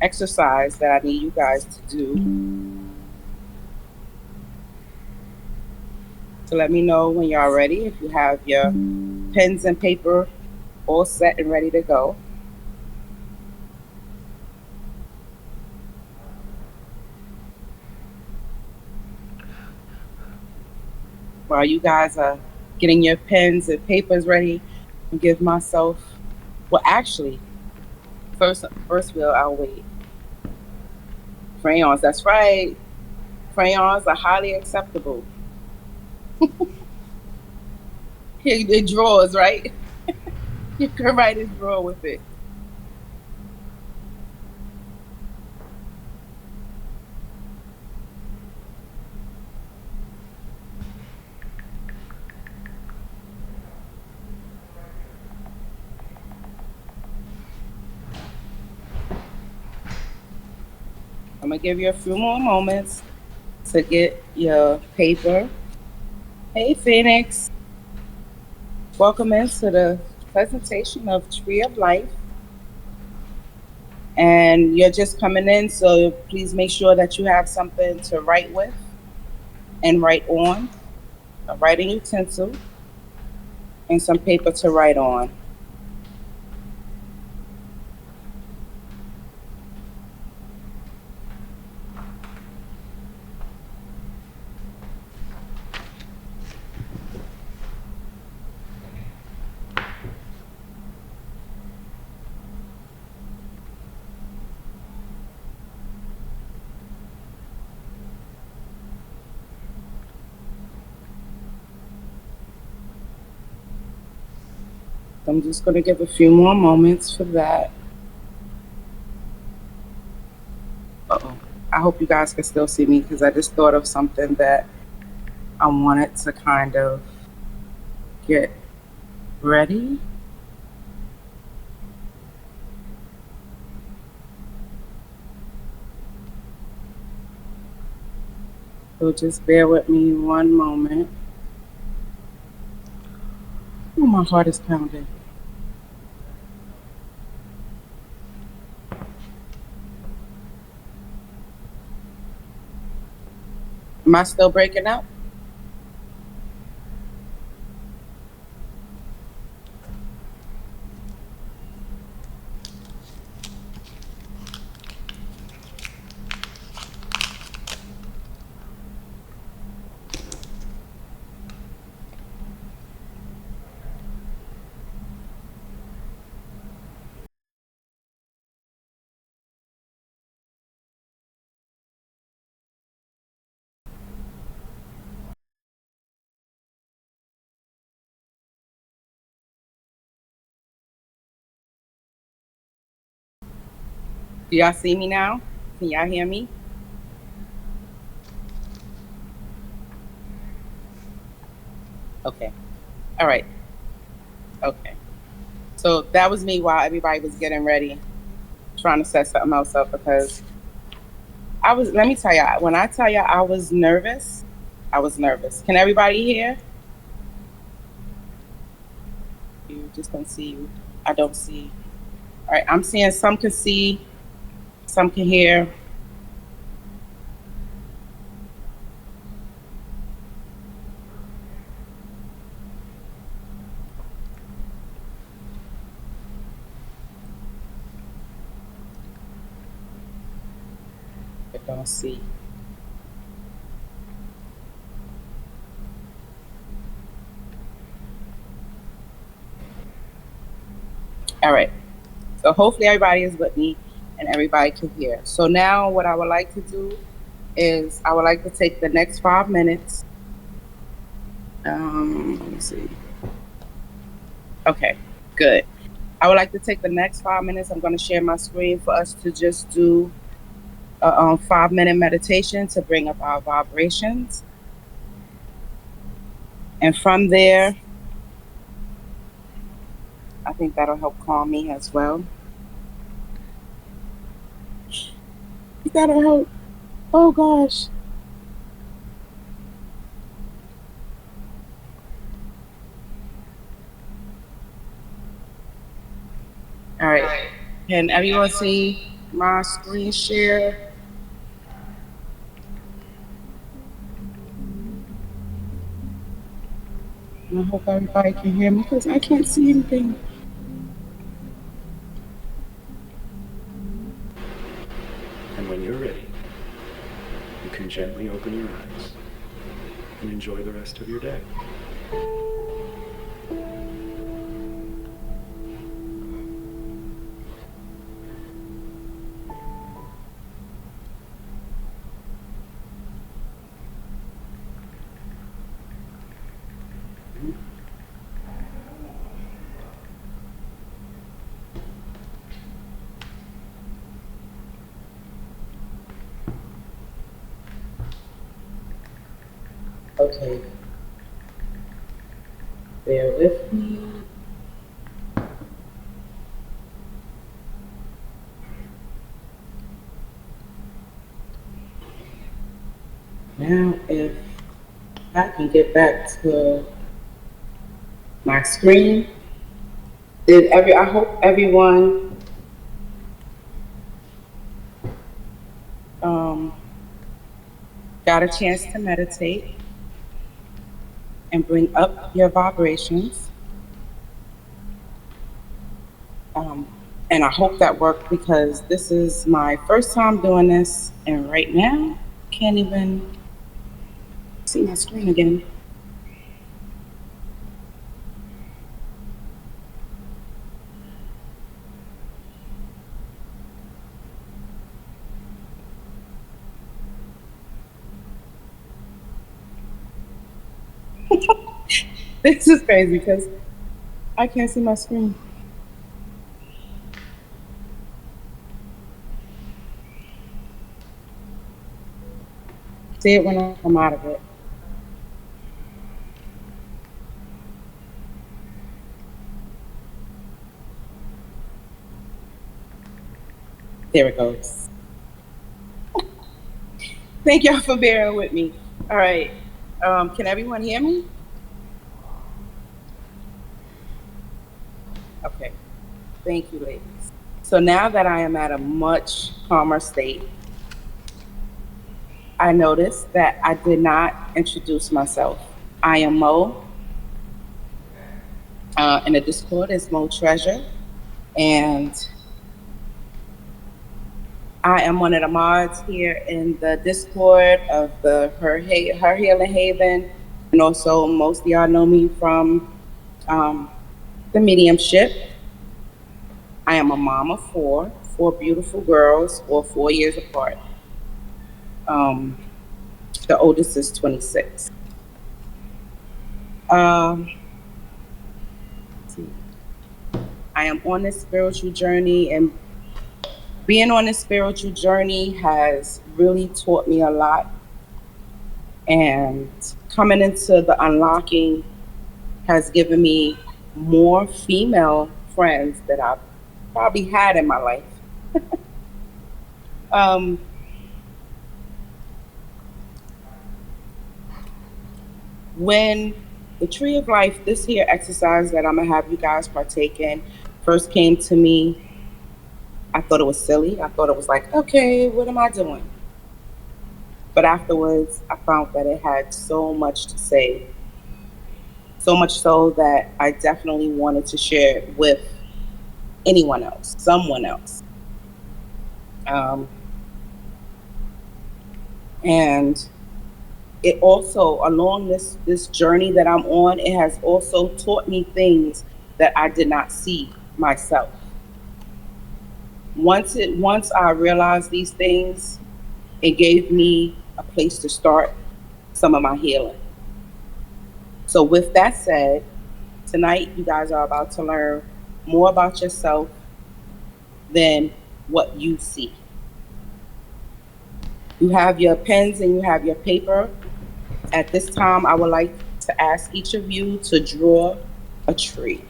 exercise that I need you guys to do. So let me know when y'all ready, if you have your pens and paper all set and ready to go. While you guys are getting your pens and papers ready, and give myself, well, actually, first I'll wait. Crayons, that's right. Crayons are highly acceptable. It draws, right? You can write and draw with it. I'm gonna give you a few more moments to get your paper. Hey, Phoenix. Welcome into the presentation of Tree of Life. And you're just coming in, so please make sure that you have something to write with and write on, a writing utensil, and some paper to write on. I'm just going to give a few more moments for that. Uh-oh. I hope you guys can still see me because I just thought of something that I wanted to kind of get ready. So just bear with me one moment. Oh, my heart is pounding. Am I still breaking up? Do y'all see me now? Can y'all hear me? Okay. All right. Okay. So that was me while everybody was getting ready, trying to set something else up because let me tell y'all, when I tell y'all I was nervous, I was nervous. Can everybody hear? You just don't see you. I don't see. All right. I'm seeing some can see, some can hear. But don't see. All right. So hopefully everybody is with me and everybody can hear. So now what I would like to do is I would like to take the next 5 minutes. Let me see. Okay, good. I would like to take the next 5 minutes. I'm going to share my screen for us to just do a 5 minute meditation to bring up our vibrations. And from there, I think that'll help calm me as well. That'll help. Oh gosh. All right. Can everyone see? my screen share. And I hope everybody can hear me because I can't see anything. And when you're ready, you can gently open your eyes and enjoy the rest of your day. Okay, bear with me. Now, if I can get back to my screen, I hope everyone um, got a chance to meditate and bring up your vibrations. Um, and I hope that worked because this is my first time doing this, and right now, can't even see my screen again. This is crazy because I can't see my screen. See it when I come out of it. There it goes. Thank y'all for bearing with me. All right. Can everyone hear me? Okay. Thank you, ladies. So now that I am at a much calmer state, I noticed that I did not introduce myself. I am Mo, and the Discord is MoTreasure, and I am one of the mods here in the Discord of Her Healing Haven, and also most of y'all know me from um, the mediumship. I am a mom of four beautiful girls, all 4 years apart. Um, the oldest is 26. Um, I am on this spiritual journey, and being on this spiritual journey has really taught me a lot. And coming into the unlocking has given me more female friends that I've probably had in my life. Um, when the Tree of Life, this here exercise that I'm gonna have you guys partake in, first came to me, I thought it was silly. I thought it was like, okay, what am I doing? But afterwards, I found that it had so much to say, so much so that I definitely wanted to share it with anyone else, someone else. Um, and it also, along this journey that I'm on, it has also taught me things that I did not see myself. Once I realized these things, it gave me a place to start some of my healing. So with that said, tonight you guys are about to learn more about yourself than what you see. You have your pens and you have your paper. At this time, I would like to ask each of you to draw a tree.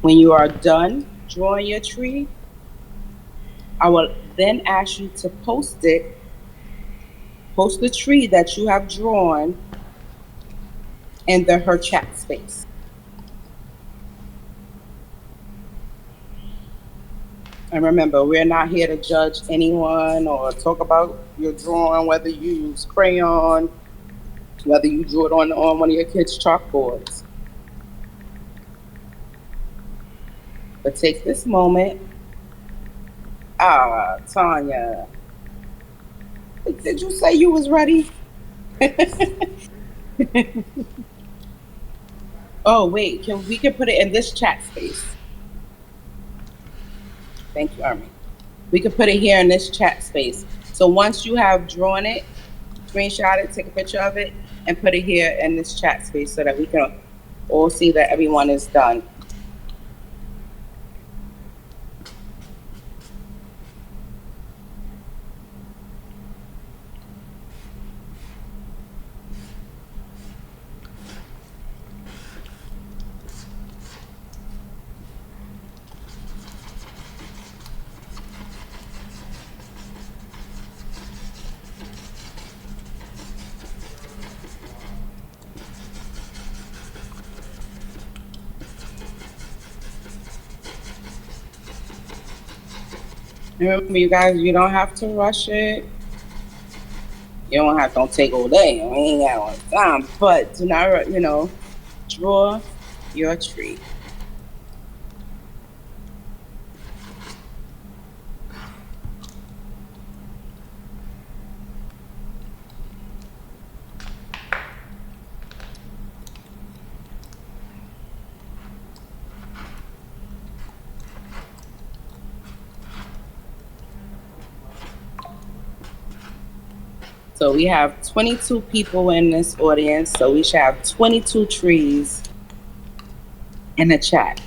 When you are done drawing your tree, I will then ask you to post the tree that you have drawn in her chat space. And remember, we're not here to judge anyone or talk about your drawing, whether you use crayon, whether you drew it on one of your kids' chalkboards. But take this moment. Ah, Tanya, did you say you was ready? Oh, wait, we can put it in this chat space. Thank you, Army. We could put it here in this chat space. So once you have drawn it, screenshot it, take a picture of it, and put it here in this chat space so that we can all see that everyone is done. Remember, you guys, you don't have to rush it. You don't take all day. We ain't got all the time. But do not, draw your tree. So we have 22 people in this audience. So we should have 22 trees in the chat.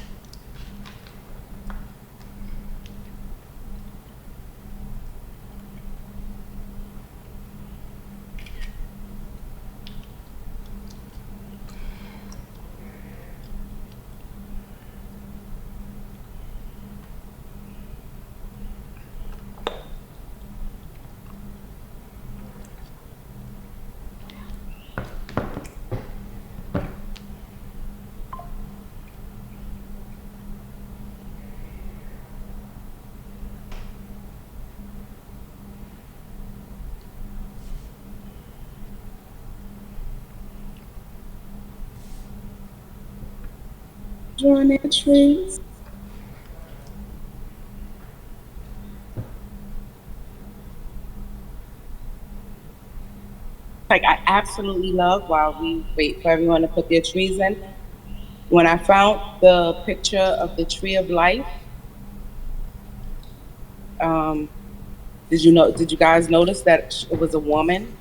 Drawing their trees. Like I absolutely love while we wait for everyone to put their trees in. When I found the picture of the tree of life, um, did you guys notice that it was a woman?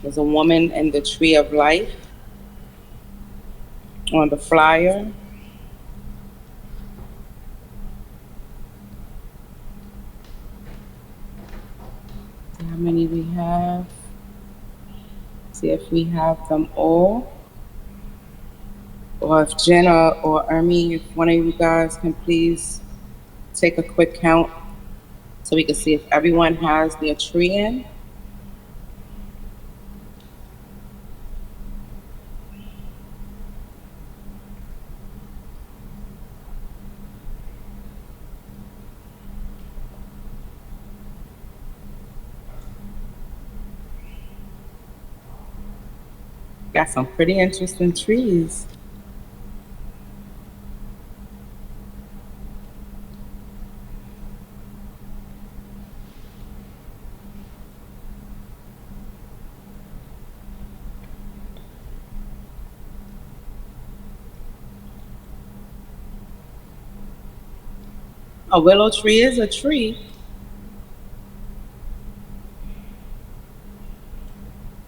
There's a woman in the tree of life on the flyer. See how many we have. See if we have them all. Or if Jenna or Ermi, if one of you guys can please take a quick count so we can see if everyone has their tree in. Got some pretty interesting trees. A willow tree is a tree.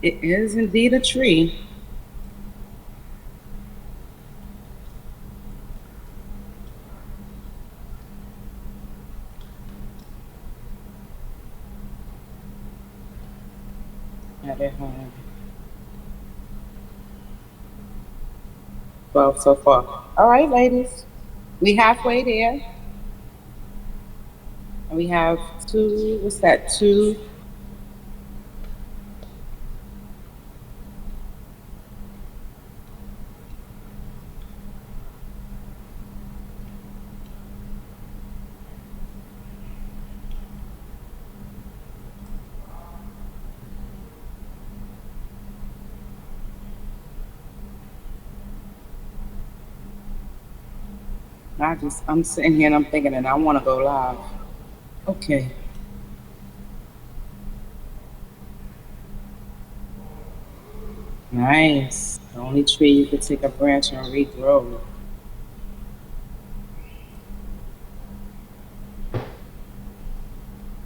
It is indeed a tree. At it home. 12 so far. All right, ladies. We halfway there. And we have two, what's that? Two. I'm sitting here and I'm thinking, and I want to go live. Okay, nice. The only tree you could take a branch and regrow.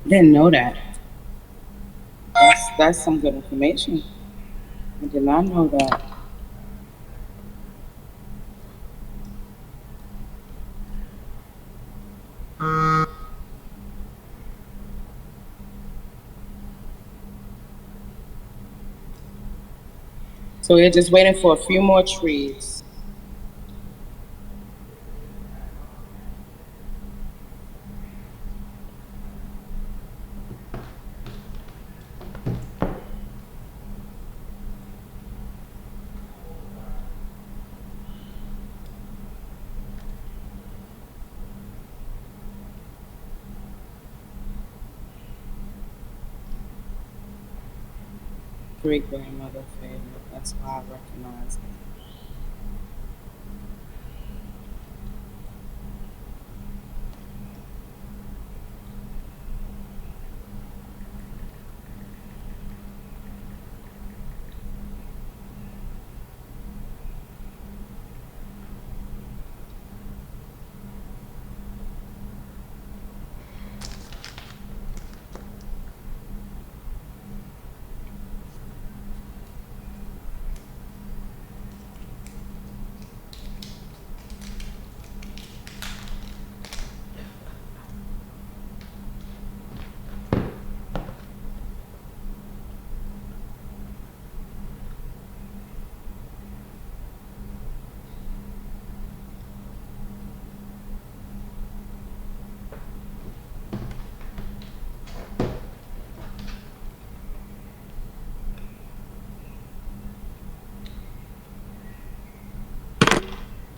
Didn't know that. That's some good information. I did not know that. So we're just waiting for a few more trees. Great grandmother favorite. That's why I recognize it.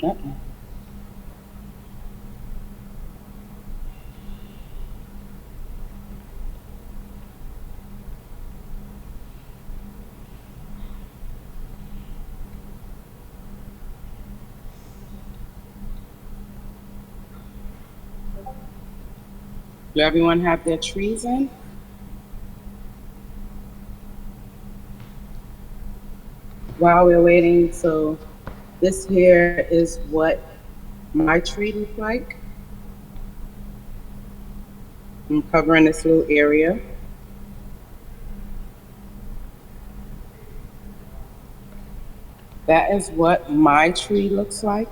Uh-uh. Do everyone have their trees in? While we're waiting, so this here is what my tree look like. I'm covering this little area. That is what my tree looks like.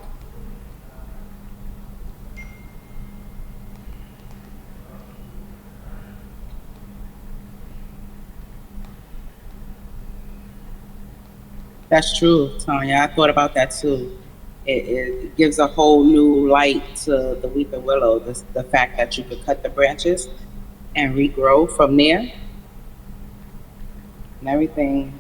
That's true, Tanya. I thought about that too. It gives a whole new light to the weeping willow. The fact that you could cut the branches and regrow from there and everything.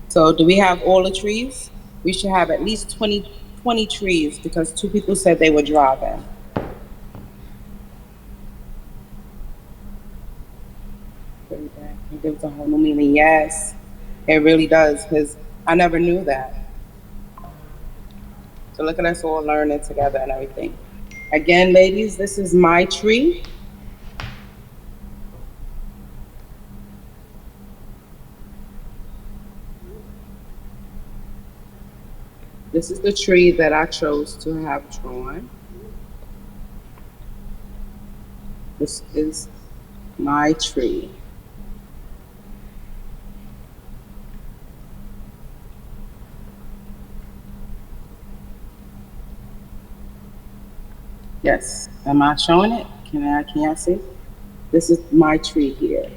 So, do we have all the trees? We should have at least 20 trees because two people said they were driving. It gives a whole new meaning. Yes, it really does because I never knew that. So, look at us all learning together and everything. Again, ladies, this is my tree. This is the tree that I chose to have drawn. This is my tree. Yes. Am I showing it? Can y'all see? This is my tree here.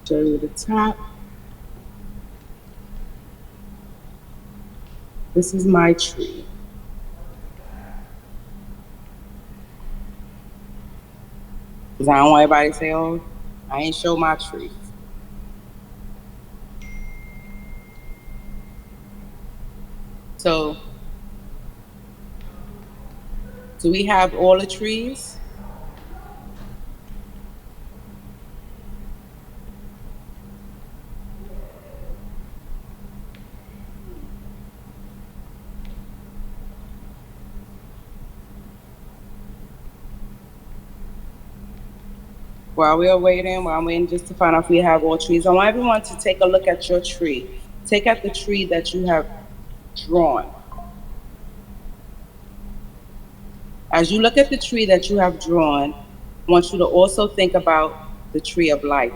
Show you the top. This is my tree. Because I don't want everybody to say, oh, I ain't show my tree. So, do we have all the trees? While we are waiting, while I'm waiting just to find out if we have all trees, I want everyone to take a look at your tree. Take out the tree that you have drawn. As you look at the tree that you have drawn, I want you to also think about the tree of life.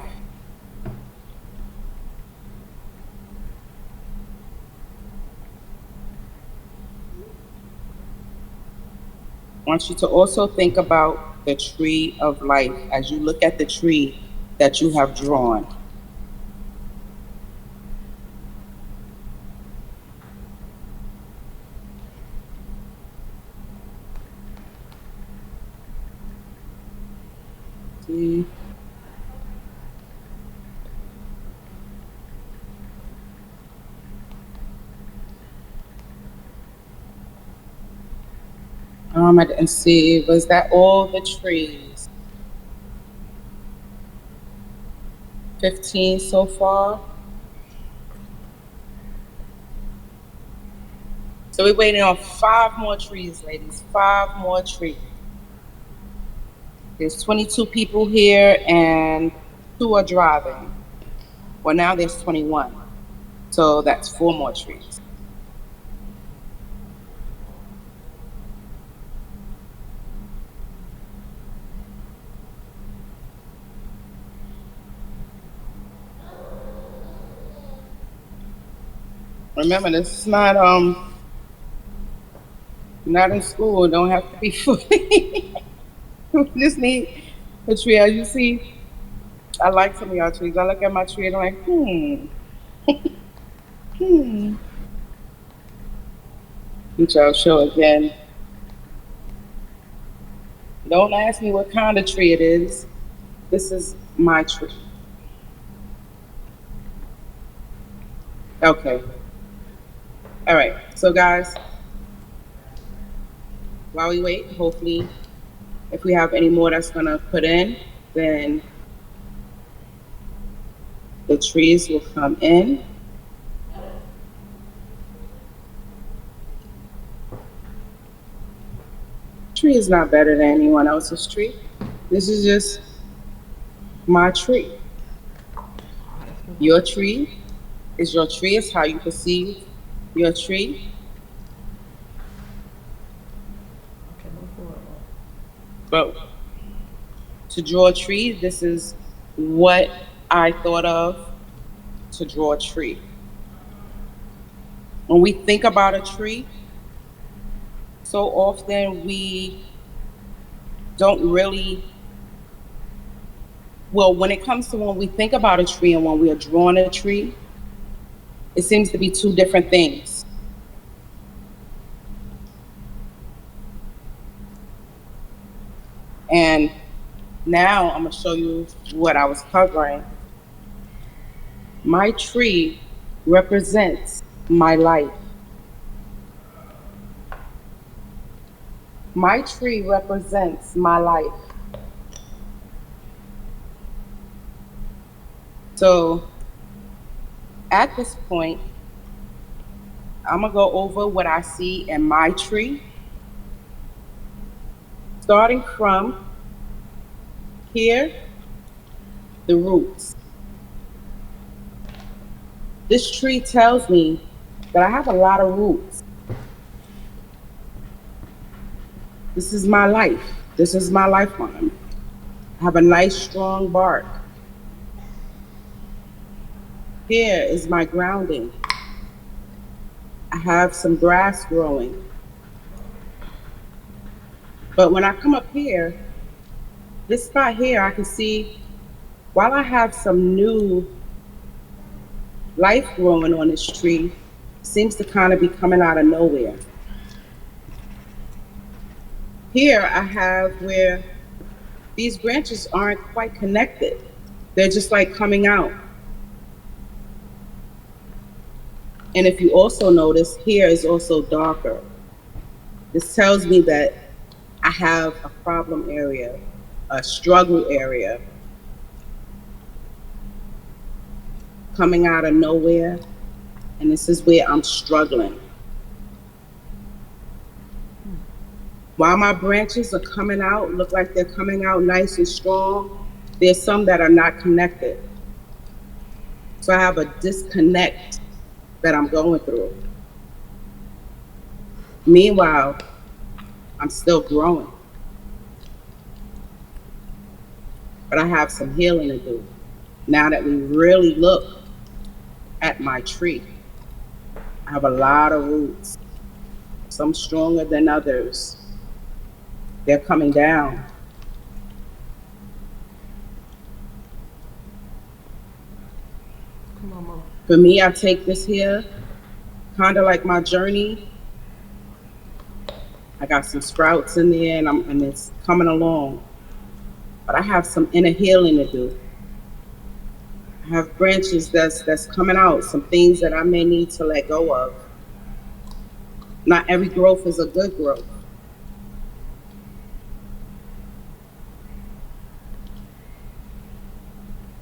I want you to also think about the tree of life as you look at the tree that you have drawn. See? I didn't see. Was that all the trees? 15 so far. So we're waiting on 5 more trees, ladies. 5 more trees. There's 22 people here and 2 are driving. Well, now there's 21. So that's 4 more trees. Remember, this is not in school. Don't have to be fully. We just need a tree. As you see, I like some of y'all trees. I look at my tree and I'm like, hmm. Which I'll show again. Don't ask me what kind of tree it is. This is my tree. Okay. All right. So, guys, while we wait, hopefully, if we have any more that's going to put in, then the trees will come in. Tree is not better than anyone else's tree. This is just my tree. Your tree is your tree. It's how you perceive your tree. But to draw a tree, this is what I thought of to draw a tree. When we think about a tree, so often we don't really, well, when it comes to when we think about a tree and when we are drawing a tree, it seems to be 2 different things. And now I'm going to show you what I was covering. My tree represents my life. My tree represents my life. So at this point, I'm going to go over what I see in my tree, starting from here, the roots. This tree tells me that I have a lot of roots. This is my life. This is my lifeline. I have a nice strong bark. Here is my grounding. I have some grass growing. But when I come up here, this spot here, I can see while I have some new life growing on this tree, it seems to kind of be coming out of nowhere. Here I have where these branches aren't quite connected. They're just like coming out. And if you also notice, here is also darker. This tells me that I have a problem area, a struggle area coming out of nowhere. And this is where I'm struggling. While my branches are coming out, look like they're coming out nice and strong, there's some that are not connected. So I have a disconnect that I'm going through. Meanwhile, I'm still growing, but I have some healing to do. Now that we really look at my tree, I have a lot of roots, some stronger than others. They're coming down. Come on, Mom. For me, I take this here kind of like my journey. I got some sprouts in there, and it's coming along. But I have some inner healing to do. I have branches that's coming out, some things that I may need to let go of. Not every growth is a good growth.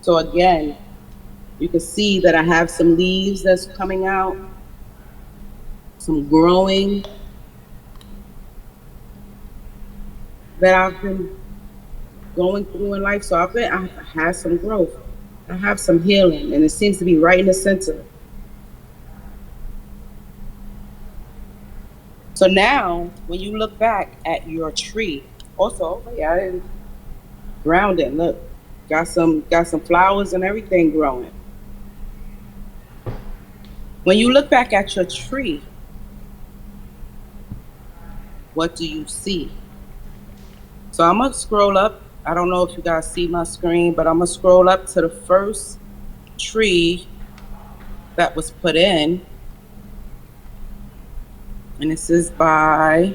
So again, you can see that I have some leaves that's coming out, some growing that I've been going through in life. So I've had some growth. I have some healing, and it seems to be right in the center. So now, when you look back at your tree, also, oh yeah, I didn't ground it. Look, got some flowers and everything growing. When you look back at your tree, what do you see? So I'm gonna scroll up. I don't know if you guys see my screen, but I'm gonna scroll up to the first tree that was put in, and this is by,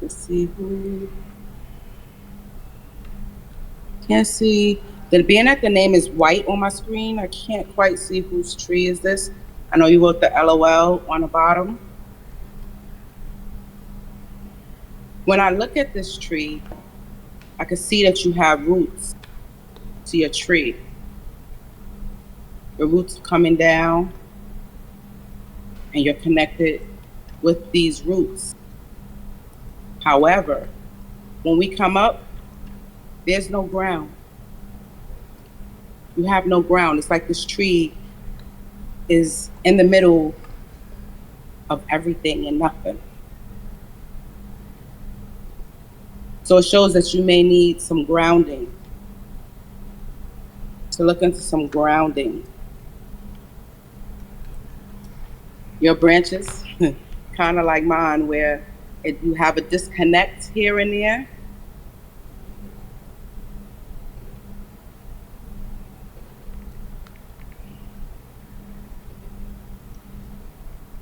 let's see who, can't see. Being that the name is white on my screen, I can't quite see whose tree is this. I know you wrote the LOL on the bottom. When I look at this tree, I can see that you have roots to your tree. Your roots are coming down, and you're connected with these roots. However, when we come up, there's no ground. You have no ground. It's like this tree is in the middle of everything and nothing. So it shows that you may need some grounding, to look into some grounding. Your branches, kind of like mine, where you have a disconnect here and there.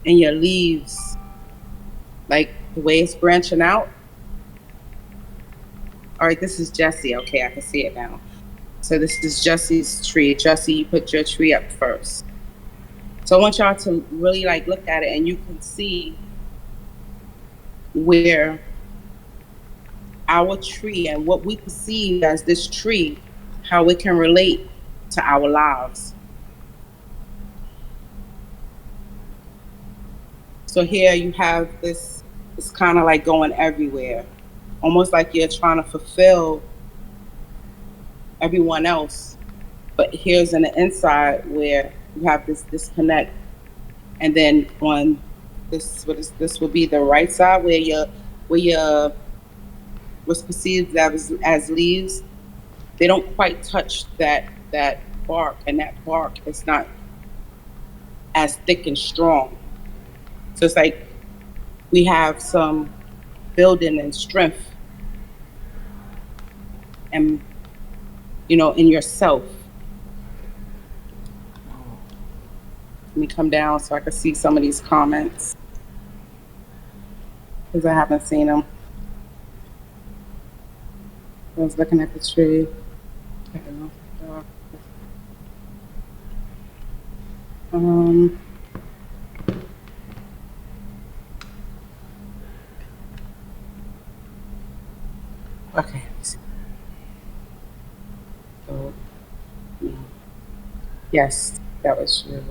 And your leaves, like the way it's branching out. All right, this is Jesse. Okay, I can see it now. So this is Jesse's tree. Jesse, you put your tree up first. So I want y'all to really like look at it, and you can see where our tree and what we perceive as this tree, how it can relate to our lives. So here you have this, it's kind of like going everywhere, almost like you're trying to fulfill everyone else. But here's in the inside where you have this disconnect. And then on this, this will be the right side where your what's perceived as leaves, they don't quite touch that bark, and that bark is not as thick and strong. So it's like we have some building and strength, and in yourself. Let me come down so I can see some of these comments, because I haven't seen them. I was looking at the tree. I don't know. Mm. Yes, that was true.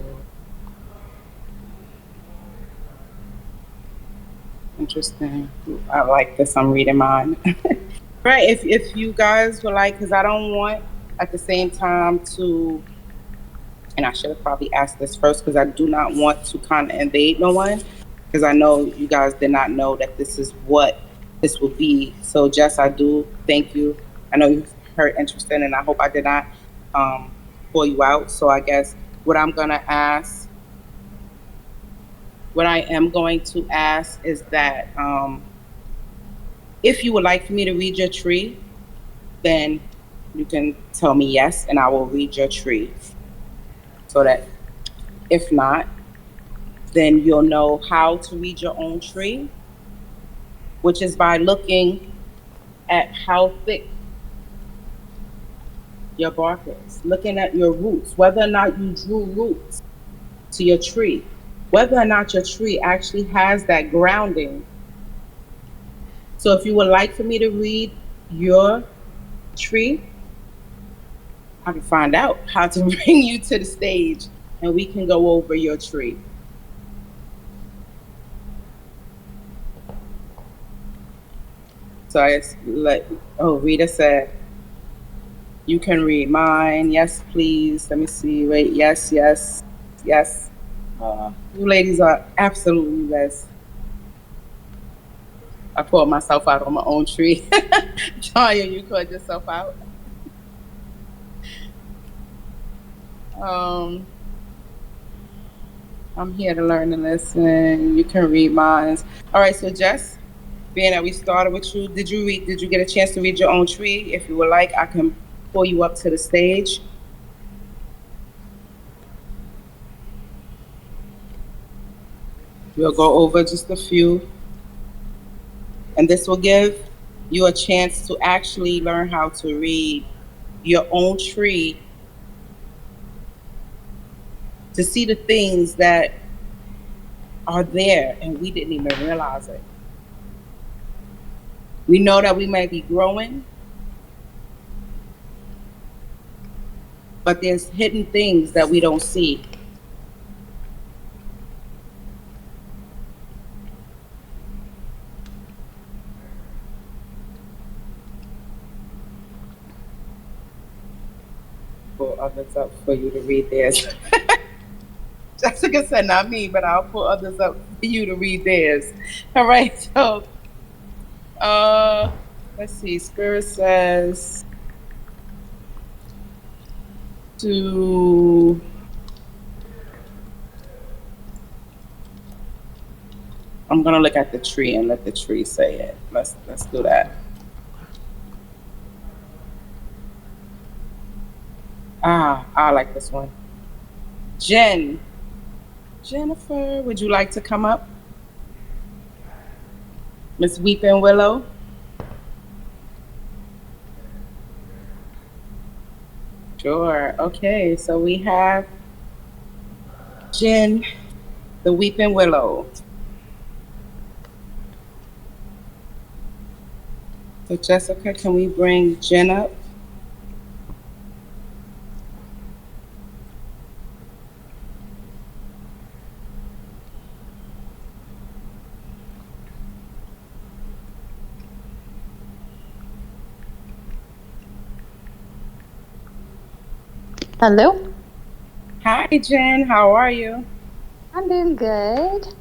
Interesting. I like this. I'm reading mine. Right. If you guys would like, because I don't want at the same time to, and I should have probably asked this first because I do not want to kind of invade no one because I know you guys did not know that this is what this will be. So Jess, I do thank you. I know you've heard interested, and I hope I did not um, pull you out. So I guess what I'm gonna ask, what I am going to ask is that if you would like for me to read your tree, then you can tell me yes, and I will read your tree. So that if not, then you'll know how to read your own tree, which is by looking at how thick your bark is, looking at your roots, whether or not you drew roots to your tree, whether or not your tree actually has that grounding. So if you would like for me to read your tree, I can find out how to bring you to the stage and we can go over your tree. So I just let, oh, Rita said, you can read mine. Yes, please. Let me see. Wait, yes, yes, yes. You ladies are absolutely best. I called myself out on my own tree. Tanya, you called yourself out. Um, I'm here to learn and listen. You can read mine. All right, so Jess, being that we started with you, did you read? Did you get a chance to read your own tree? If you would like, I can pull you up to the stage. We'll go over just a few, and this will give you a chance to actually learn how to read your own tree, to see the things that are there and we didn't even realize it. We know that we may be growing, but there's hidden things that we don't see. Pull others up for you to read theirs. Jessica said, not me, but I'll pull others up for you to read theirs. All right, so uh, let's see. Spirit says to, I'm gonna look at the tree and let the tree say it. Let's do that. Ah, I like this one. Jen, Jennifer, would you like to come up? Miss Weeping Willow. Sure. Okay, so we have Jen, the Weeping Willow. So Jessica, can we bring Jen up? Hello, Hi, Jen. How are you? I'm doing good.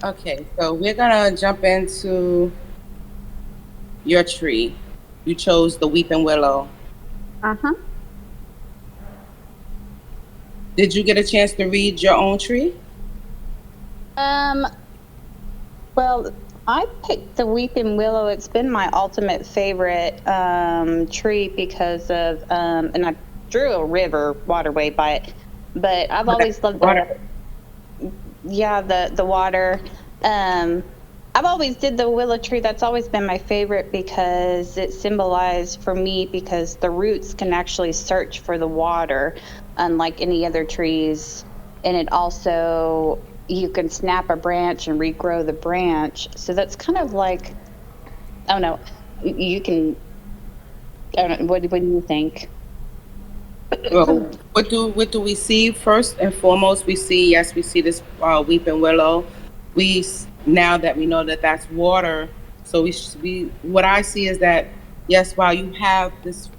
Okay, so we're gonna jump into your tree. You chose the Weeping Willow. Uh-huh. Did you get a chance to read your own tree? Um, well, I picked the weeping willow. It's been my ultimate favorite tree because of and I drew a river waterway by it, but I've always loved Water. the water. Um, I've always did the willow tree. That's always been my favorite because it symbolized for me because the roots can actually search for the water, unlike any other trees. And it also you can snap a branch and regrow the branch. So that's kind of like I don't know. You can. I don't know, what do you think? Well, what do we see? First and foremost, we see, yes, we see this weeping willow. Now that we know that that's water, so we what I see is that, yes, while you have this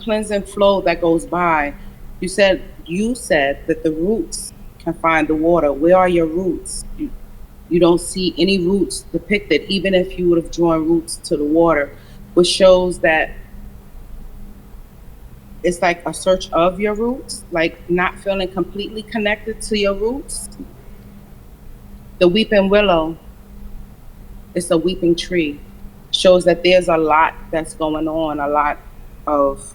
cleansing flow that goes by, you said that the roots can find the water. Where are your roots? You don't see any roots depicted, even if you would have drawn roots to the water, which shows that it's like a search of your roots, like not feeling completely connected to your roots. The weeping willow is a weeping tree, shows that there's a lot that's going on, a lot of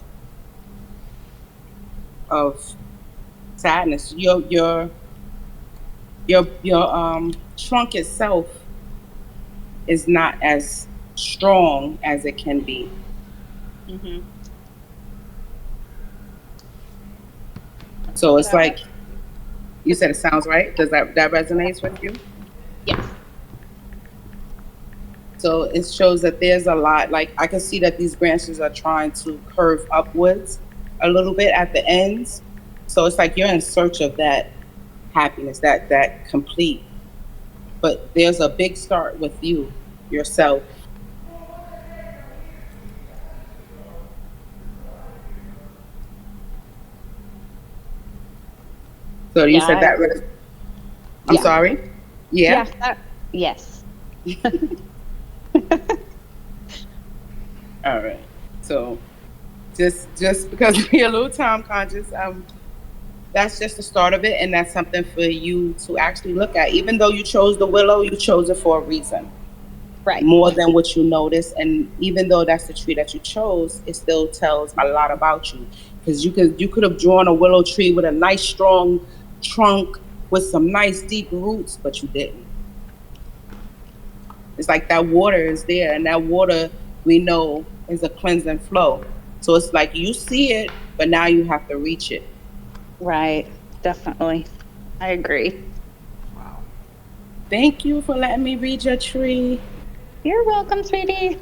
of sadness. Your trunk itself is not as strong as it can be. Hmm. So it's So, like you said, it sounds right. Does that resonates with you? yes. So it shows that there's a lot. Like I can see that these branches are trying to curve upwards a little bit at the ends. So it's like you're in search of that happiness, that complete. But there's a big start with you yourself. So you Yeah. said that. I'm Yeah. sorry. Yeah. Yeah. Yes. All right. So just because we're a little time conscious, that's just the start of it, and that's something for you to actually look at. Even though you chose the willow, you chose it for a reason, Right. more than what you notice. And even though that's the tree that you chose, it still tells a lot about you. Because you could have drawn a willow tree with a nice strong trunk with some nice deep roots, but you didn't. It's like that water is there, and that water we know is a cleansing flow. So it's like you see it, but now you have to reach it. Right. Definitely. I agree. Wow. Thank you for letting me read your tree. You're welcome, sweetie.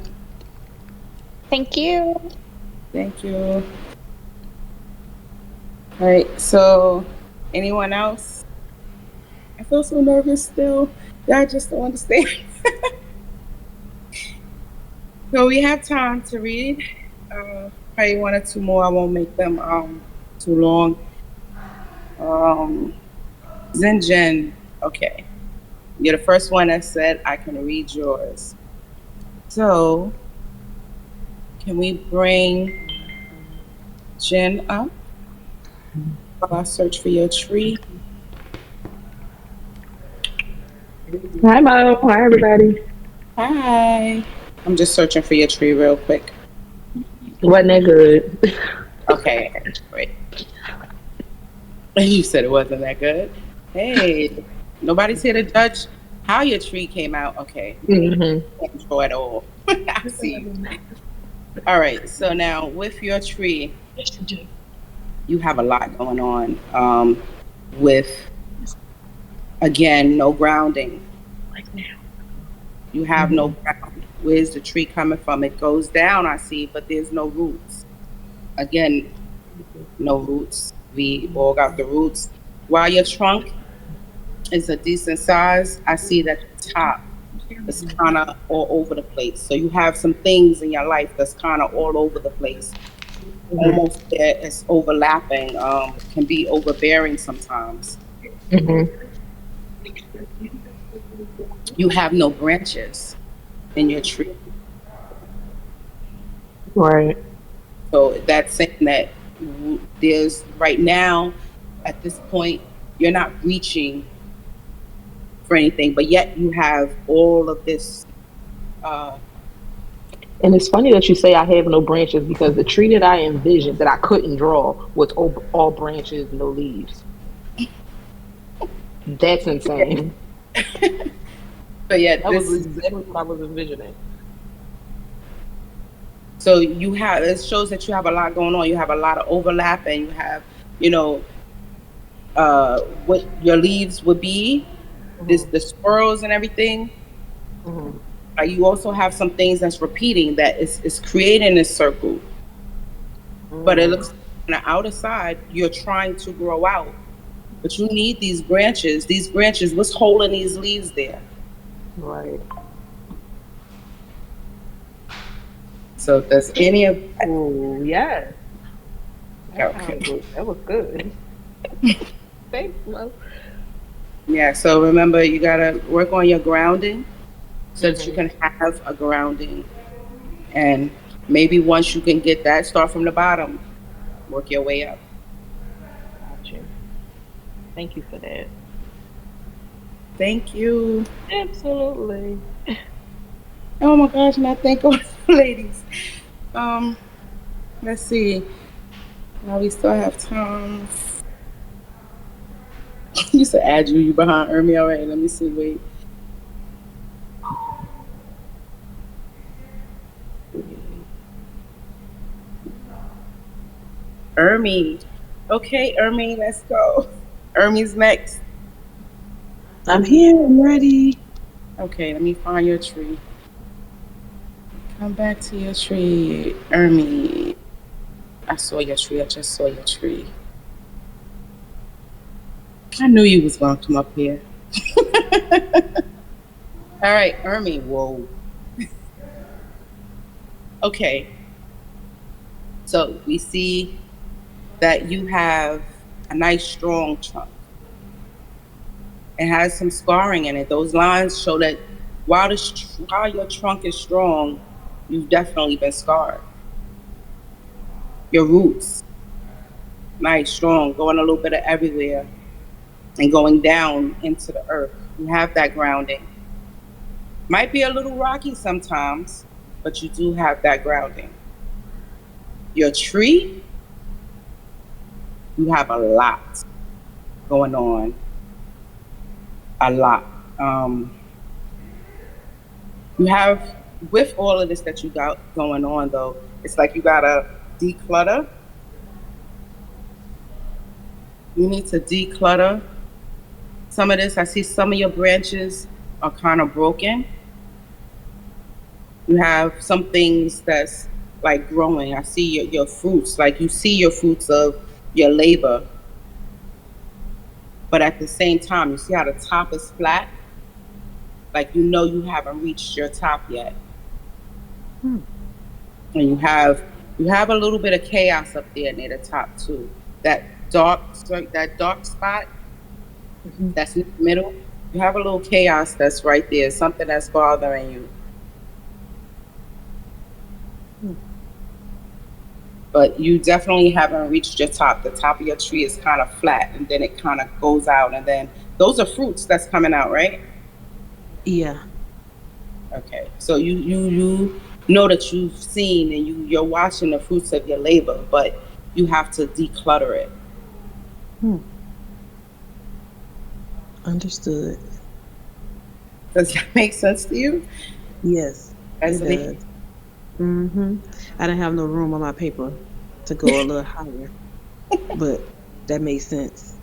Thank you. Thank you. All right. So, anyone else? I feel so nervous still. Y'all just don't understand. So we have time to read. Probably one or two more. I won't make them too long. Um, Zinjan. Okay. You're the first one that said I can read yours. So, can we bring Jen up while I search for your tree? Hi, Mo. Hi, everybody. Hi. I'm just searching for your tree real quick. Wasn't that good? Okay, great. You said it wasn't that good. Hey, nobody's here to judge how your tree came out. Okay, hmm control at all. I see you. All right, so now with your tree, you have a lot going on. With again, no grounding. You have no ground. Where's the tree coming from? It goes down, I see, but there's no roots. Again, no roots. We all got the roots. While your trunk is a decent size, I see that the top is kind of all over the place. So you have some things in your life that's kind of all over the place. Almost there, it's overlapping. Can be overbearing sometimes. hmm You have no branches in your tree. Right. So that's saying that there's right now, at this point, you're not reaching for anything, but yet you have all of this. Uh, And it's funny that you say I have no branches because the tree that I envisioned that I couldn't draw was all branches, no leaves. That's insane. but yet That was this, exactly what I was envisioning. so you have, it shows that you have a lot going on. You have a lot of overlap, and you have, you know, what your leaves would be, this hmm the squirrels and everything. hmm You also have some things that's repeating that is creating this circle, but it looks hmm On the outer side, you're trying to grow out, but you need these branches. These branches, what's holding these leaves there? Right. So does any of that? Oh, yes. Okay. That was good. Thanks, Mo. Yeah, so remember you gotta work on your grounding so that you Mm-hmm. can have a grounding. And maybe once you can get that, start from the bottom, work your way up. Got you. Thank you for that. Thank you. Absolutely. Oh my gosh, and I thank all the ladies. Um, let's see. Now we still have time. You said add you behind Ermi. All right, let me see. Wait. Ermi. Okay, Ermi, let's go. Ermi's next. I'm here. I'm ready. Okay, let me find your tree. Come back to your tree. Ermi. I saw your tree. I just saw your tree. I knew you was gonna come up here. All right, Ermi. Whoa. Okay, so we see that you have a nice strong trunk. It has some scarring in it. Those lines show that while your trunk is strong, you've definitely been scarred. Your roots, nice, strong, going a little bit of everywhere and going down into the earth. You have that grounding. Might be a little rocky sometimes, but you do have that grounding. Your tree, you have a lot going on, a lot. Um, you have, with all of this that you got going on, though, it's like you gotta declutter. You need to declutter some of this. I see some of your branches are kind of broken. You have some things that's like growing. I see your fruits, like you see your fruits of your labor, but at the same time, you see how the top is flat? Like you know you haven't reached your top yet. Hmm. And you have a little bit of chaos up there near the top too. That dark spot Hmm. that's in the middle, you have a little chaos that's right there, something that's bothering you. Hmm. But you definitely haven't reached your top. The top of your tree is kind of flat and then it kind of goes out. And then those are fruits that's coming out, right? Yeah. Okay. So you know that you've seen and you're watching the fruits of your labor, but you have to declutter it. Hmm. Understood. Does that make sense to you? Yes, As it a does. Hmm. I didn't have no room on my paper to go a little higher, but that makes sense.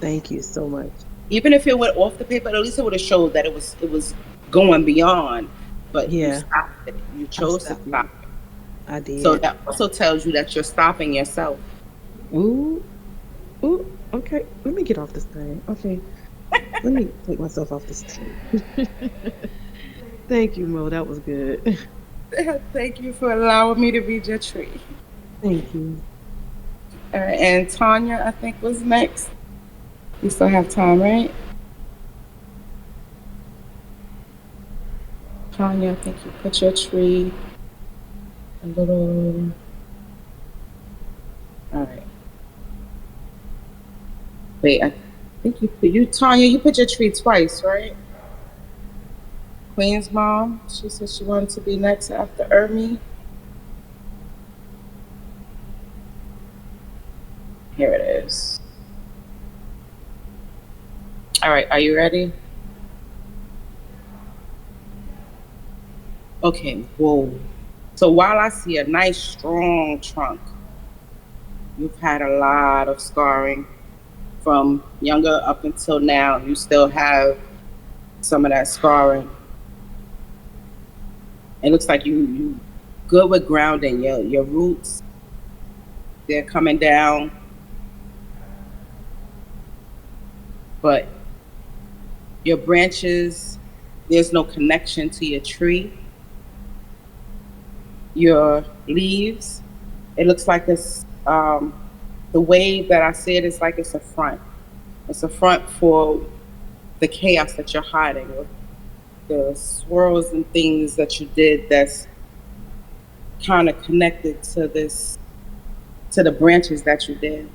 Thank you so much. even if it went off the paper, at least it would have showed that it was going beyond, but you Yeah, stopped it. You I chose to stopped stop it. it. I So did. that also tells you that you're stopping yourself. Ooh, ooh. Okay, let me get off this thing. Okay, let me take myself off this thing. Thank you, Mo. That was good. Thank you for allowing me to read your tree. Thank you. And Tanya, I think, was next. We still have time, right? Tanya, I think you put your tree a little. All right. Wait, I think Tanya, you put your tree twice, right? Queen's mom, she said she wanted to be next after Ermi. Here it is. All right, are you ready? Okay, whoa. So while I see a nice strong trunk, you've had a lot of scarring from younger up until now. You still have some of that scarring. It looks like you good with grounding your roots. They're coming down, but your branches, there's no connection to your tree. Your leaves, it looks like it's the way that I see it is like it's a front. It's a front for the chaos that you're hiding, with the swirls and things that you did that's kind of connected to this, to the branches that you did.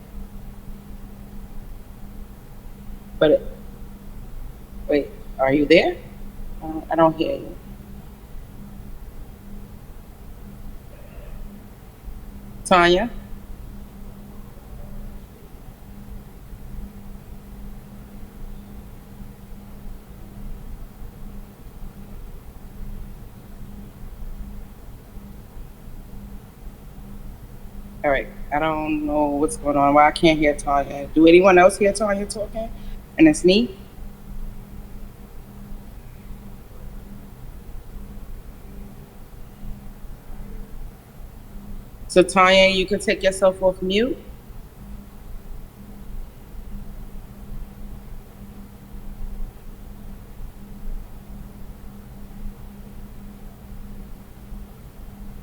But wait, are you there? I don't hear you. Tanya? All right. I don't know what's going on. Why I can't hear Tanya. Do anyone else hear Tanya talking? And it's me? So Tanya, you can take yourself off mute.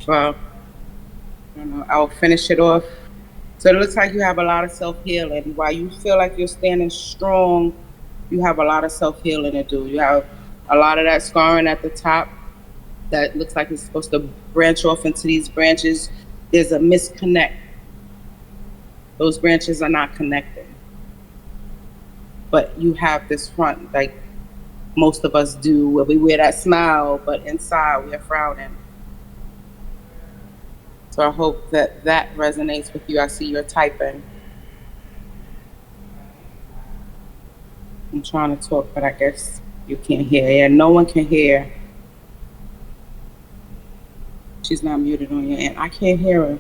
Well, I don't know. I'll finish it off. So it looks like you have a lot of self healing. While you feel like you're standing strong, you have a lot of self healing to do. You have a lot of that scarring at the top that looks like it's supposed to branch off into these branches. There's a misconnect. Those branches are not connected. But you have this front, like most of us do, where we wear that smile, but inside we are frowning. So I hope that that resonates with you. I see you're typing. I'm trying to talk, but I guess you can't hear. Yeah, no one can hear. She's not muted on your end. I can't hear her.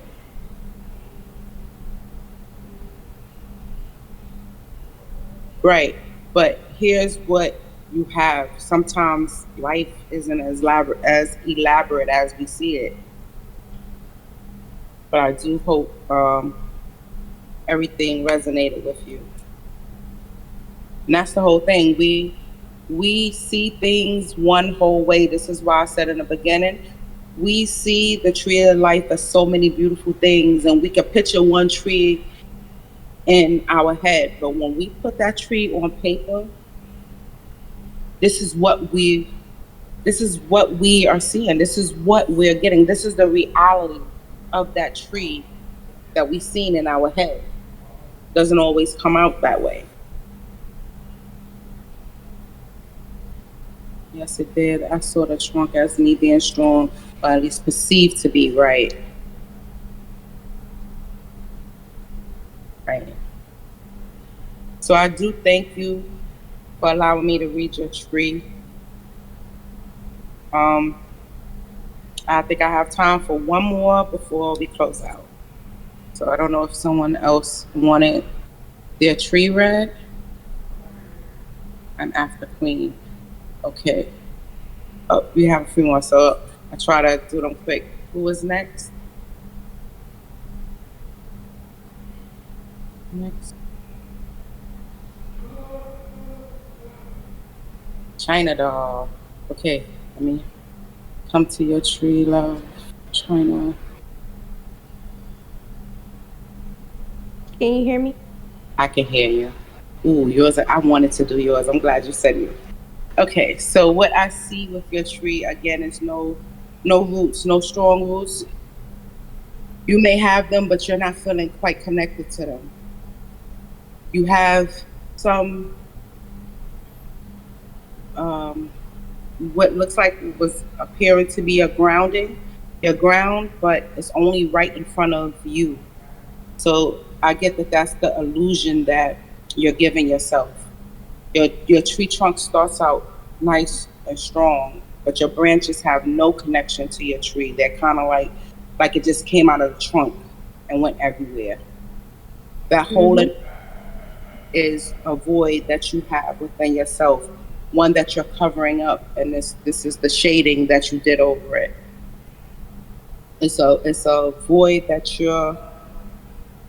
Right. But here's what you have. Sometimes life isn't as elaborate as we see it. But I do hope everything resonated with you. And that's the whole thing. We see things one whole way. This is why I said in the beginning, we see the tree of life as so many beautiful things, and we can picture one tree in our head. But when we put that tree on paper, this is what we this is what we are seeing. This is what we're getting. This is the reality of that tree that we've seen in our head. Doesn't always come out that way. Yes, it did. I saw the trunk as me being strong, or at least perceived to be, right. Right. So I do thank you for allowing me to read your tree. Um, I think I have time for one more before we close out. So I don't know if someone else wanted their tree read. I'm after Queen. Okay. Oh, we have a few more, so I try to do them quick. Who was next? Next. China doll. Okay, let me come to your tree, love. China. Can you hear me? I can hear you. Ooh, yours. I wanted to do yours. I'm glad you said you. Okay, so what I see with your tree again is no roots, no strong roots. You may have them, but you're not feeling quite connected to them. You have some um, what looks like was appearing to be a grounding, your ground, but it's only right in front of you. So I get that that's the illusion that you're giving yourself. Your tree trunk starts out nice and strong, but your branches have no connection to your tree. They're kind of like it just came out of the trunk and went everywhere. That hole Mm-hmm. is a void that you have within yourself, one that you're covering up, and this is the shading that you did over it. It's a void that you're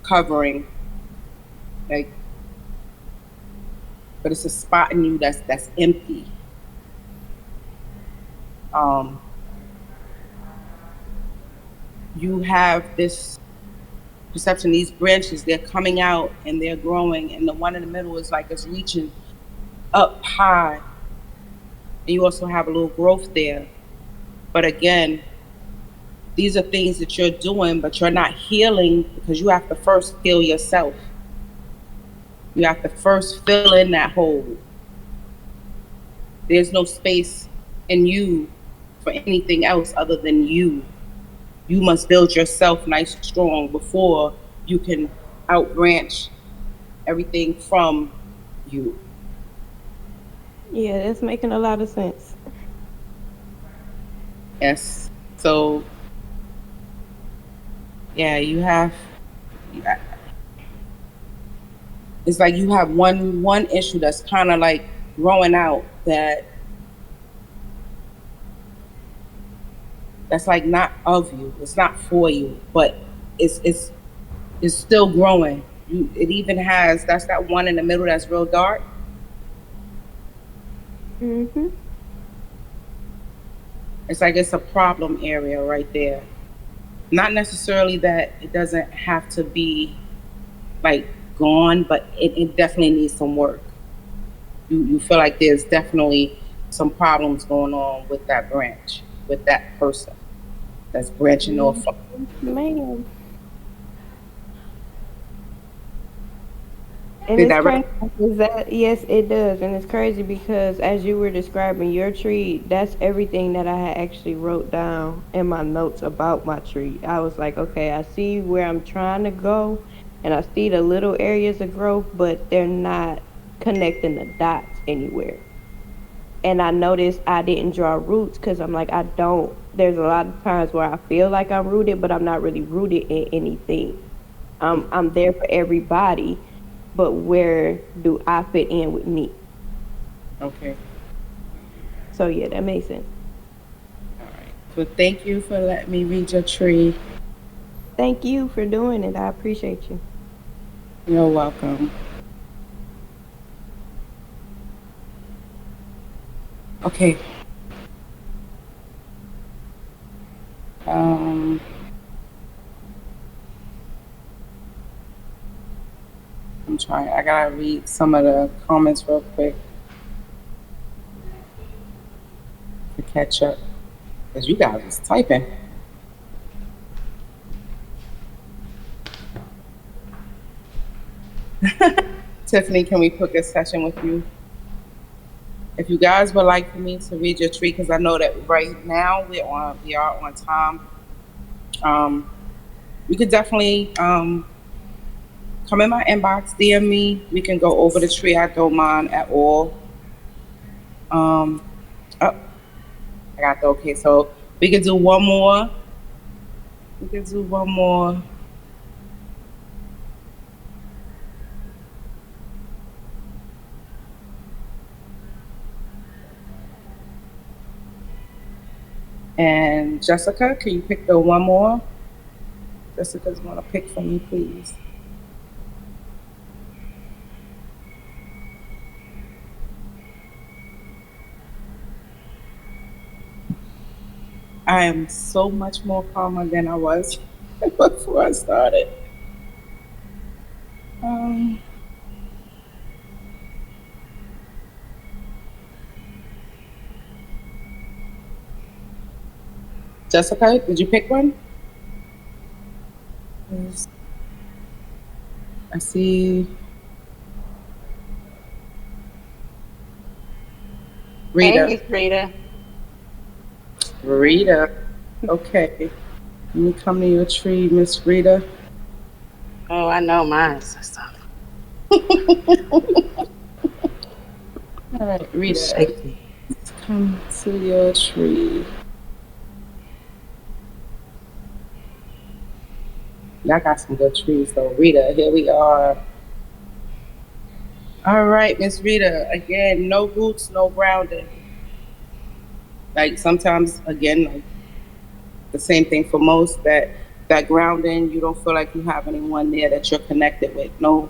covering, like, but it's a spot in you that's empty. Um, you have this perception, these branches, they're coming out and they're growing, and the one in the middle is like it's reaching up high, and you also have a little growth there. But again, these are things that you're doing, but you're not healing because you have to first heal yourself. You have to first fill in that hole. There's no space in you for anything else other than you. You must build yourself nice and strong before you can outbranch everything from you. Yeah, that's making a lot of sense. Yes. So yeah, you have. It's like you have one issue that's kind of like growing out that's like not of you. It's not for you, but it's it's it's still growing. It even has that's that one in the middle that's real dark. Mhm. It's like it's a problem area right there. Not necessarily that it doesn't have to be like gone, but it definitely needs some work. You feel like there's definitely some problems going on with that branch, with that person that's branching off from. Man. And Did it's that crazy right? because that, yes, it does. And it's crazy because as you were describing your tree, that's everything that I had actually wrote down in my notes about my tree. I was like, okay, I see where I'm trying to go and I see the little areas of growth, but they're not connecting the dots anywhere. And I noticed I didn't draw roots because I'm like, I don't. There's a lot of times where I feel like I'm rooted, but I'm not really rooted in anything. I'm there for everybody, but where do I fit in with me? Okay. So yeah, that makes sense. All right. Well, thank you for letting me read your tree. Thank you for doing it. I appreciate you. You're welcome. Okay. Um, I'm trying. I gotta read some of the comments real quick to catch up because you guys was typing. Tiffany, can we book a session with you? If you guys would like for me to read your tree, because I know that right now we are on time. Um, you could definitely come in my inbox, DM me. We can go over the tree. I don't mind at all. Um, oh, I got the okay. So we could do one more. We could do one more. And Jessica, can you pick the one more? Jessica's gonna pick for me, please. I am so much more calmer than I was before I started. Um, Jessica, did you pick one? Yes. I see Hey, Rita. Miss Rita. Rita. Okay. Let me come to your tree, Miss Rita. Oh, I know mine. So All right, Rita. shaky. Let's come to your tree. Y'all got some good trees though. Rita, here we are. All right, Miss Rita. Again, no roots, no grounding. Like sometimes, again, like the same thing for most that that grounding. You don't feel like you have anyone there that you're connected with. No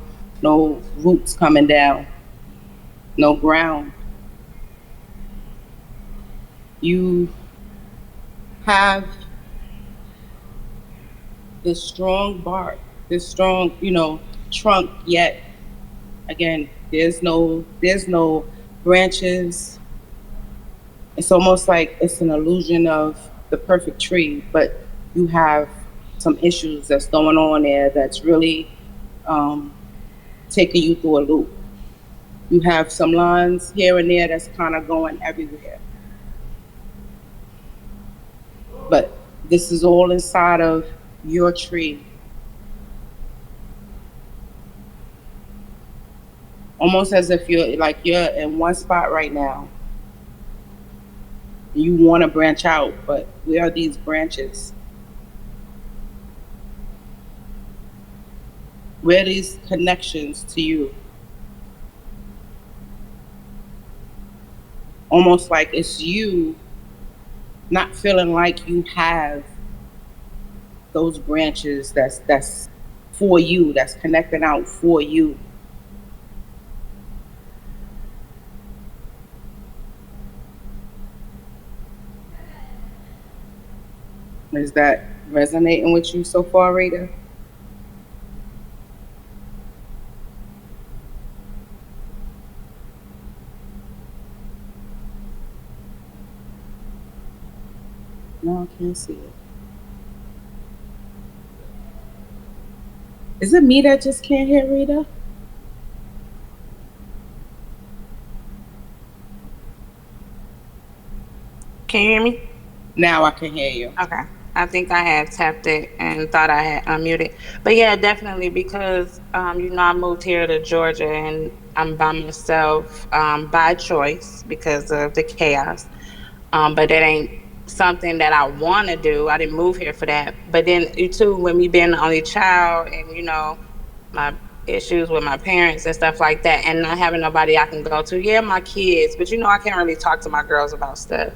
roots coming down, no ground. You have this strong bark, this strong, trunk, yet again, there's no branches. It's almost like it's an illusion of the perfect tree, but you have some issues that's going on there that's really um, taking you through a loop. You have some lines here and there that's kind of going everywhere, but this is all inside of your tree, almost as if you're in one spot right now. You want to branch out, but where are these branches? Where are these connections to you? Almost like it's you not feeling like you have those branches that's for you, that's connecting out for you. Is that resonating with you so far, Rita? No, I can't see it. Is it me that just can't hear Rita? Can you hear me? Now I can hear you. Okay. I think I had tapped it and thought I had unmuted. But yeah, definitely because I moved here to Georgia and I'm by myself by choice because of the chaos. But that ain't something that I want to do. I didn't move here for that. But then you too, when me being the only child and my issues with my parents and stuff like that, and not having nobody I can go to. Yeah, my kids, but I can't really talk to my girls about stuff.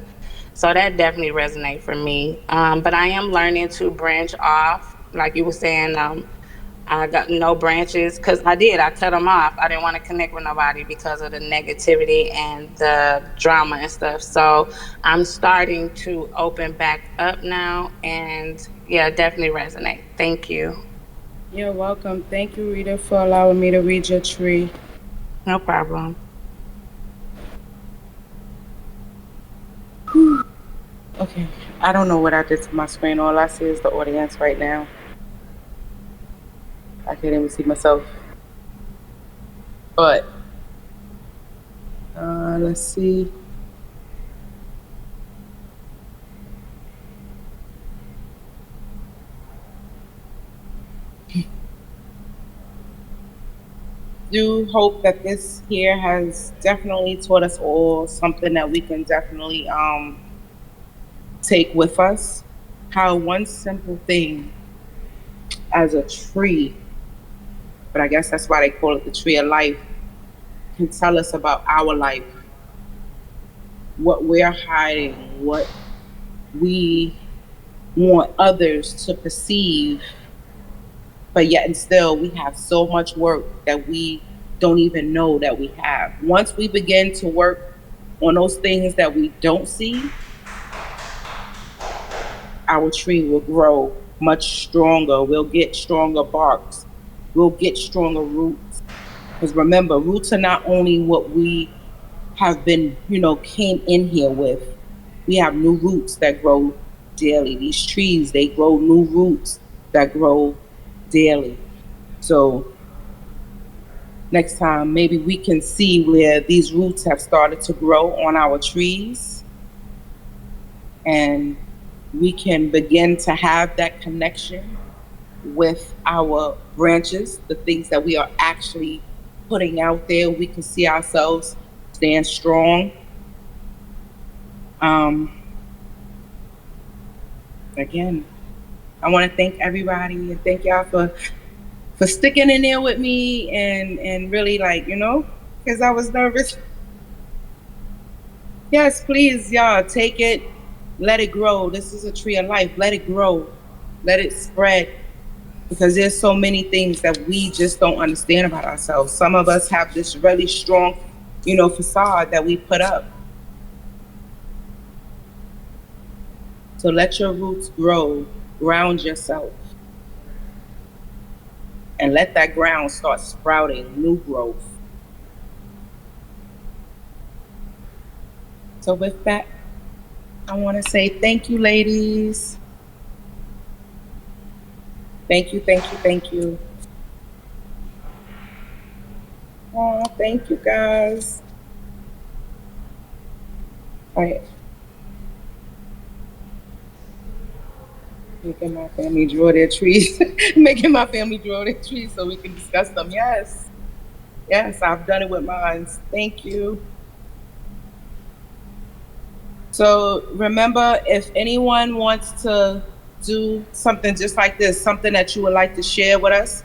So that definitely resonates for me. But I am learning to branch off, like you were saying. I got no branches because I cut them off. I didn't want to connect with nobody because of the negativity and the drama and stuff. So I'm starting to open back up now, and yeah, definitely resonate. Thank you. You're welcome. Thank you, Rita, for allowing me to read your tree. No problem. Okay. I don't know what I did to my screen. All I see is the audience right now. I can't even see myself. But let's see. Do hope that this here has definitely taught us all something that we can definitely take with us. How one simple thing as a tree, but I guess that's why they call it the tree of life, can tell us about our life, what we're hiding, what we want others to perceive, but yet and still we have so much work that we don't even know that we have. Once we begin to work on those things that we don't see, our tree will grow much stronger. We'll get stronger barks. We'll get stronger roots. Because remember, roots are not only what we have been, came in here with. We have new roots that grow daily. These trees, they grow new roots that grow daily. So next time, maybe we can see where these roots have started to grow on our trees, and we can begin to have that connection with our branches, the things that we are actually putting out there. We can see ourselves stand strong. Um, Again, I want to thank everybody and thank y'all for sticking in there with me and really because I was nervous. Yes, please, y'all take it, let it grow. This is a tree of life. Let it grow. Let it spread because there's so many things that we just don't understand about ourselves. Some of us have this really strong, facade that we put up. So let your roots grow, ground yourself, and let that ground start sprouting new growth. So with that, I want to say thank you, ladies. Thank you, thank you, thank you. Oh, thank you, guys. All right, making my family draw their trees, making my family draw their trees so we can discuss them. Yes, yes, I've done it with mine. Thank you. So remember, if anyone wants to do something just like this, something that you would like to share with us,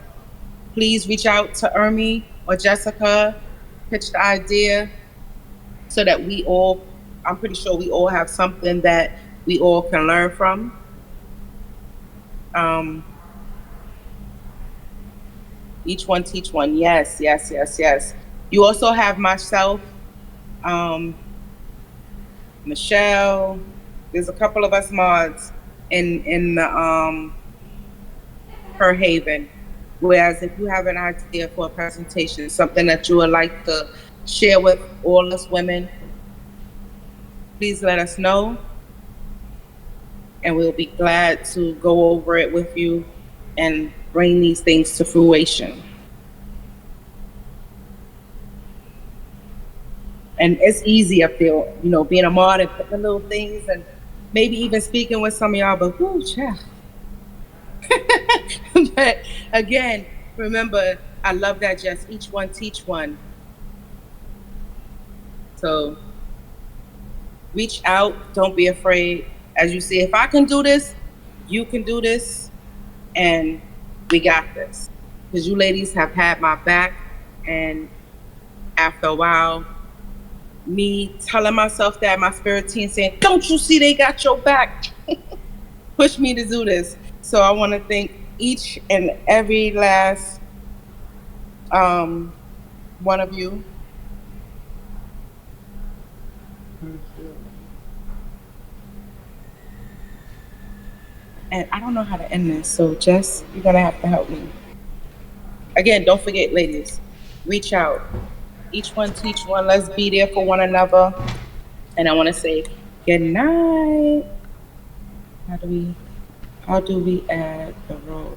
please reach out to Ermi or Jessica, pitch the idea so that we all, I'm pretty sure we all have something that we all can learn from. Um, each one teach one. Yes, yes, yes, yes. You also have myself, um, Michelle. There's a couple of us mods in the per Haven. Whereas if you have an idea for a presentation, something that you would like to share with all us women, please let us know and we'll be glad to go over it with you and bring these things to fruition. And it's easy up there, being a mod and putting the little things and maybe even speaking with some of y'all, but whoo, child. But again, remember, I love that just each one teach one. So reach out, don't be afraid. As you see, if I can do this, you can do this, and we got this. Because you ladies have had my back, and after a while, me telling myself that, my spirit team saying, "Don't you see they got your back?" Push me to do this. So I want to thank each and every last um, one of you. And I don't know how to end this, so Jess, you're gonna have to help me. Again, don't forget, ladies, reach out. Each one teach one. Let's be there for one another. And I want to say good night. How do we? How do we add the roll?